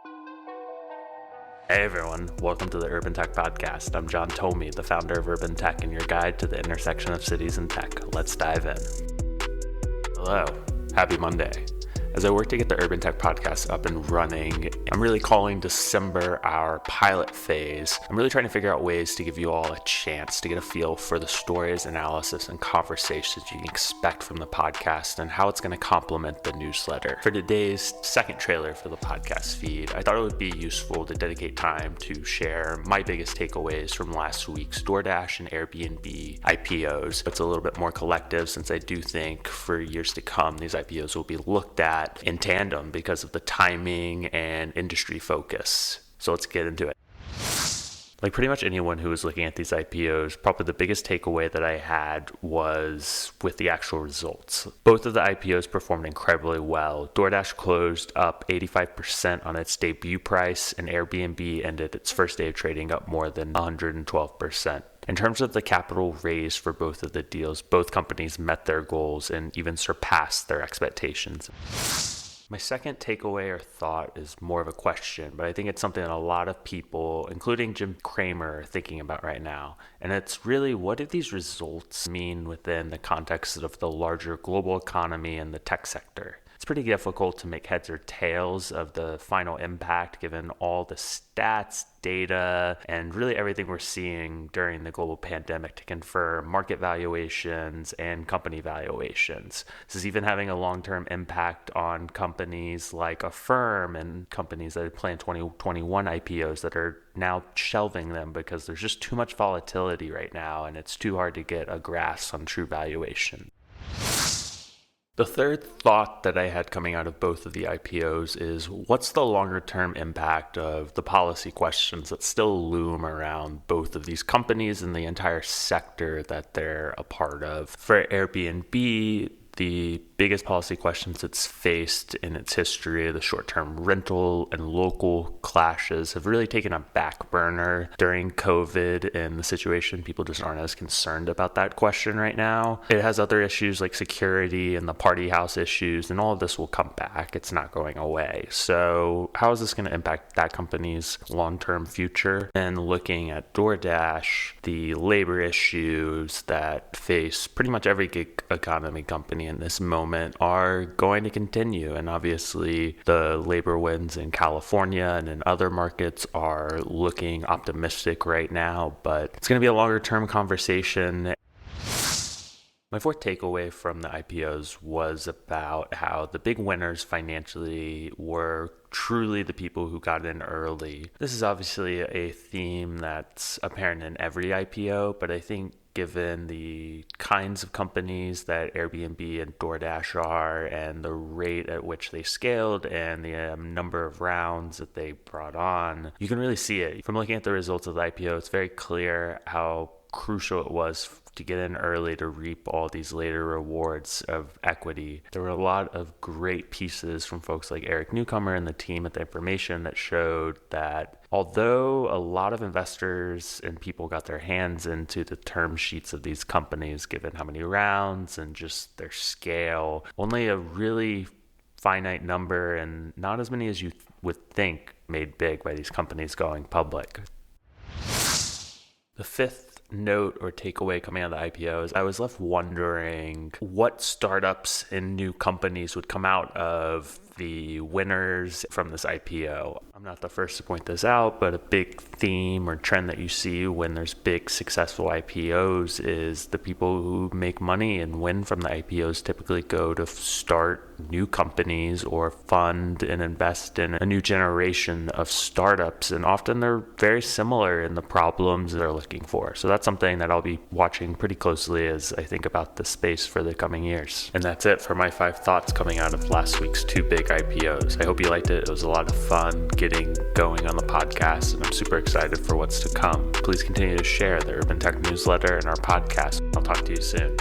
Hey everyone, welcome to the Urban Tech Podcast. I'm John Tomey, the founder of Urban Tech and your guide to the intersection of cities and tech. Let's dive in. Hello, happy Monday. As I work to get the Urban Tech Podcast up and running, I'm really calling December our pilot phase. I'm really trying to figure out ways to give you all a chance to get a feel for the stories, analysis, and conversations you can expect from the podcast and how it's going to complement the newsletter. For today's second trailer for the podcast feed, I thought it would be useful to dedicate time to share my biggest takeaways from last week's DoorDash and Airbnb IPOs. It's a little bit more collective since I do think for years to come, these IPOs will be looked at in tandem because of the timing and industry focus. So let's get into it. Like pretty much anyone who was looking at these IPOs, probably the biggest takeaway that I had was with the actual results. Both of the IPOs performed incredibly well. DoorDash closed up 85% on its debut price, and Airbnb ended its first day of trading up more than 112%. In terms of the capital raised for both of the deals, both companies met their goals and even surpassed their expectations. My second takeaway or thought is more of a question, but I think it's something that a lot of people, including Jim Cramer, are thinking about right now. And it's really, what do these results mean within the context of the larger global economy and the tech sector? It's pretty difficult to make heads or tails of the final impact given all the stats, data, and really everything we're seeing during the global pandemic to confirm market valuations and company valuations. This is even having a long-term impact on companies like Affirm and companies that had planned 2021 IPOs that are now shelving them because there's just too much volatility right now and it's too hard to get a grasp on true valuation. The third thought that I had coming out of both of the IPOs is what's the longer term impact of the policy questions that still loom around both of these companies and the entire sector that they're a part of. For Airbnb, the biggest policy questions it's faced in its history, the short-term rental and local clashes, have really taken a back burner during COVID and the situation. People just aren't as concerned about that question right now. It has other issues like security and the party house issues, and all of this will come back. It's not going away. So how is this going to impact that company's long-term future? And looking at DoorDash, the labor issues that face pretty much every gig economy company in this moment are going to continue, and obviously the labor wins in California and in other markets are looking optimistic right now, but it's going to be a longer term conversation. My fourth takeaway from the IPOs was about how the big winners financially were truly the people who got in early. This is obviously a theme that's apparent in every IPO, but I think given the kinds of companies that Airbnb and DoorDash are and the rate at which they scaled and the number of rounds that they brought on, you can really see it. From looking at the results of the IPO, it's very clear how crucial it was to get in early to reap all these later rewards of equity. There were a lot of great pieces from folks like Eric Newcomer and the team at The Information that showed that although a lot of investors and people got their hands into the term sheets of these companies, given how many rounds and just their scale, only a really finite number and not as many as you would think made big by these companies going public. The fifth note or takeaway coming out of the IPOs, I was left wondering what startups and new companies would come out of the winners from this IPO. I'm not the first to point this out, but a big theme or trend that you see when there's big successful IPOs is the people who make money and win from the IPOs typically go to start new companies or fund and invest in a new generation of startups. And often they're very similar in the problems they're looking for. So that's something that I'll be watching pretty closely as I think about the space for the coming years. And that's it for my 5 thoughts coming out of last week's 2 big IPOs. I hope you liked it. It was a lot of fun getting going on the podcast, and I'm super excited for what's to come. Please continue to share the Urban Tech newsletter and our podcast. I'll talk to you soon.